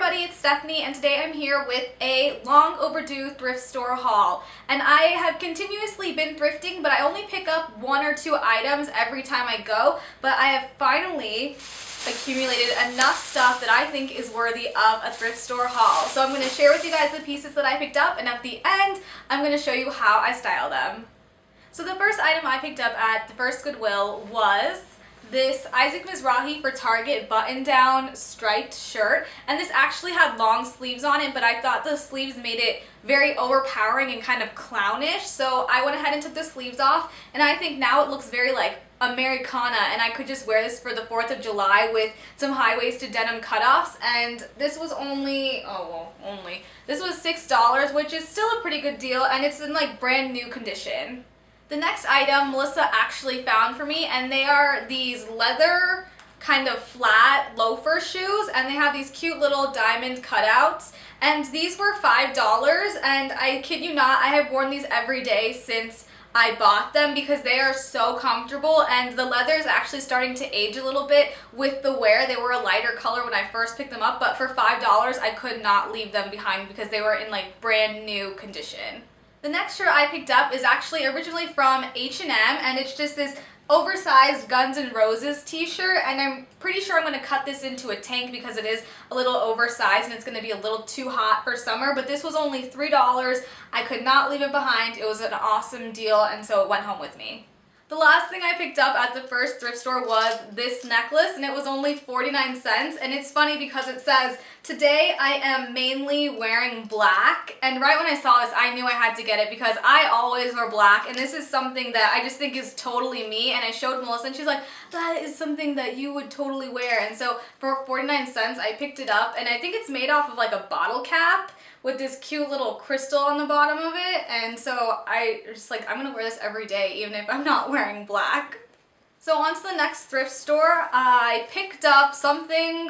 everybody, it's Stephanie, and today I'm here with a long overdue thrift store haul. And I have continuously been thrifting, but I only pick up 1 or 2 items every time I go. But I have finally accumulated enough stuff that I think is worthy of a thrift store haul. So I'm going to share with you guys the pieces that I picked up, and at the end, I'm going to show you how I style them. So the first item I picked up at the first Goodwill was this Isaac Mizrahi for Target button-down striped shirt, and this actually had long sleeves on it, but I thought the sleeves made it very overpowering and kind of clownish, so I went ahead and took the sleeves off, and I think now it looks very like Americana, and I could just wear this for the 4th of July with some high-waisted denim cutoffs. And this was this was $6, which is still a pretty good deal, and it's in like brand new condition. The next item Melissa actually found for me, and they are these leather kind of flat loafer shoes, and they have these cute little diamond cutouts, and these were $5, and I kid you not, I have worn these every day since I bought them because they are so comfortable, and the leather is actually starting to age a little bit with the wear. They were a lighter color when I first picked them up, but for $5 I could not leave them behind because they were in like brand new condition. The next shirt I picked up is actually originally from H&M, and it's just this oversized Guns N' Roses t-shirt, and I'm pretty sure I'm going to cut this into a tank because it is a little oversized and it's going to be a little too hot for summer, but this was only $3. I could not leave it behind. It was an awesome deal, and so it went home with me. The last thing I picked up at the first thrift store was this necklace, and it was only 49 cents, and it's funny because it says, "Today I am mainly wearing black," and right when I saw this I knew I had to get it because I always wear black, and this is something that I just think is totally me, and I showed Melissa and she's like, "That is something that you would totally wear," and so for 49 cents I picked it up, and I think it's made off of like a bottle cap with this cute little crystal on the bottom of it, and so I just like, I'm gonna wear this every day even if I'm not wearing black. So on to the next thrift store. I picked up something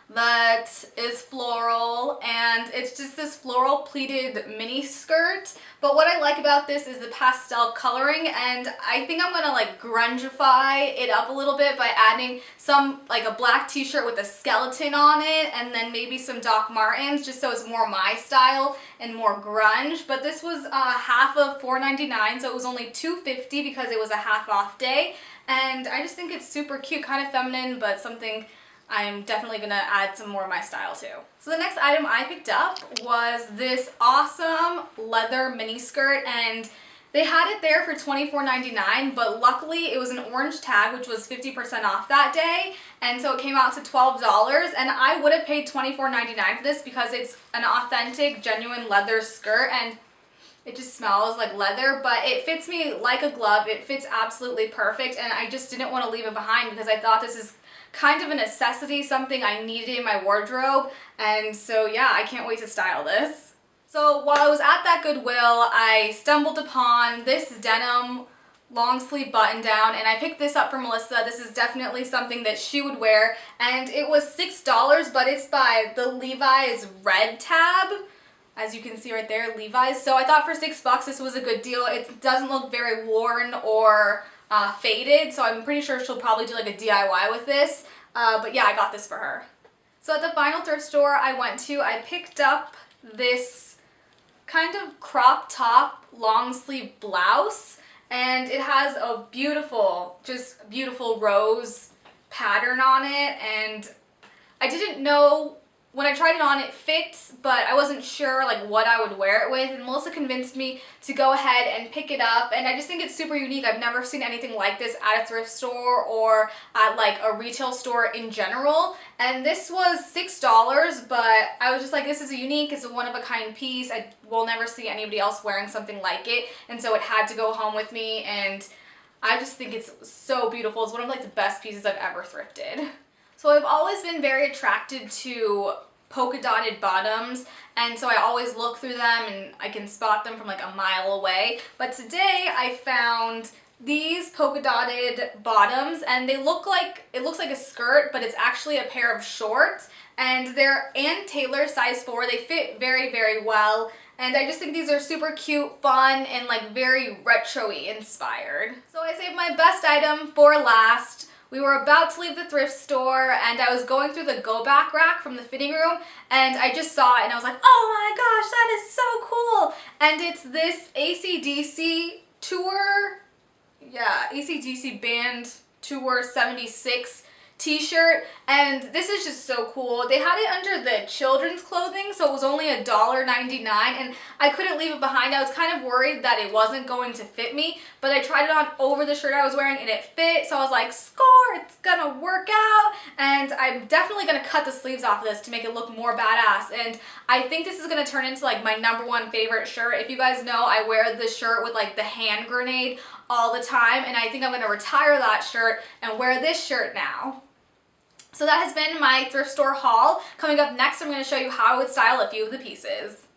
that is floral, and it's just this floral pleated mini skirt, but what I like about this is the pastel coloring, and I think I'm gonna like grungify it up a little bit by adding some like a black t-shirt with a skeleton on it, and then maybe some Doc Martens just so it's more my style and more grunge. But this was half of $4.99, so it was only $2.50 because it was a half off day, and I just think it's super cute, kind of feminine, but something I'm definitely gonna add some more of my style to. So the next item I picked up was this awesome leather mini skirt, and they had it there for $24.99, but luckily it was an orange tag, which was 50% off that day, and so it came out to $12, and I would have paid $24.99 for this because it's an authentic, genuine leather skirt, and it just smells like leather, but it fits me like a glove. It fits absolutely perfect, and I just didn't want to leave it behind because I thought this is kind of a necessity, something I needed in my wardrobe, and so yeah, I can't wait to style this. So while I was at that Goodwill, I stumbled upon this denim long sleeve button down, and I picked this up for Melissa. This is definitely something that she would wear, and it was $6, but it's by the Levi's red tab. As you can see right there, Levi's. So I thought for $6 this was a good deal. It doesn't look very worn or faded, so I'm pretty sure she'll probably do like a DIY with this, but yeah, I got this for her. So at the final thrift store I went to, I picked up this kind of crop top long sleeve blouse, and it has a beautiful, just beautiful rose pattern on it, and I didn't know when I tried it on, it fits, but I wasn't sure like what I would wear it with, and Melissa convinced me to go ahead and pick it up, and I just think it's super unique. I've never seen anything like this at a thrift store or at like a retail store in general, and this was $6, but I was just like, this is unique, it's a one-of-a-kind piece, I will never see anybody else wearing something like it, and so it had to go home with me, and I just think it's so beautiful. It's one of like the best pieces I've ever thrifted. So I've always been very attracted to polka dotted bottoms, and so I always look through them and I can spot them from like a mile away. But today I found these polka dotted bottoms, and they look like, it looks like a skirt, but it's actually a pair of shorts, and they're Ann Taylor size 4. They fit very, very well, and I just think these are super cute, fun, and like very retro-y inspired. So I saved my best item for last, We were about to leave the thrift store and I was going through the go back rack from the fitting room and I just saw it and I was like, oh my gosh, that is so cool. And it's this AC/DC tour, AC/DC band tour 76 t-shirt, and this is just so cool. They had it under the children's clothing, so it was only $1.99, and I couldn't leave it behind. I was kind of worried that it wasn't going to fit me, but I tried it on over the shirt I was wearing and it fit, so I was like, score, it's gonna work out. And I'm definitely gonna cut the sleeves off of this to make it look more badass, and I think this is gonna turn into like my #1 favorite shirt. If you guys know, I wear this shirt with like the hand grenade all the time, and I think I'm gonna retire that shirt and wear this shirt now. So that has been my thrift store haul. Coming up next, I'm going to show you how I would style a few of the pieces.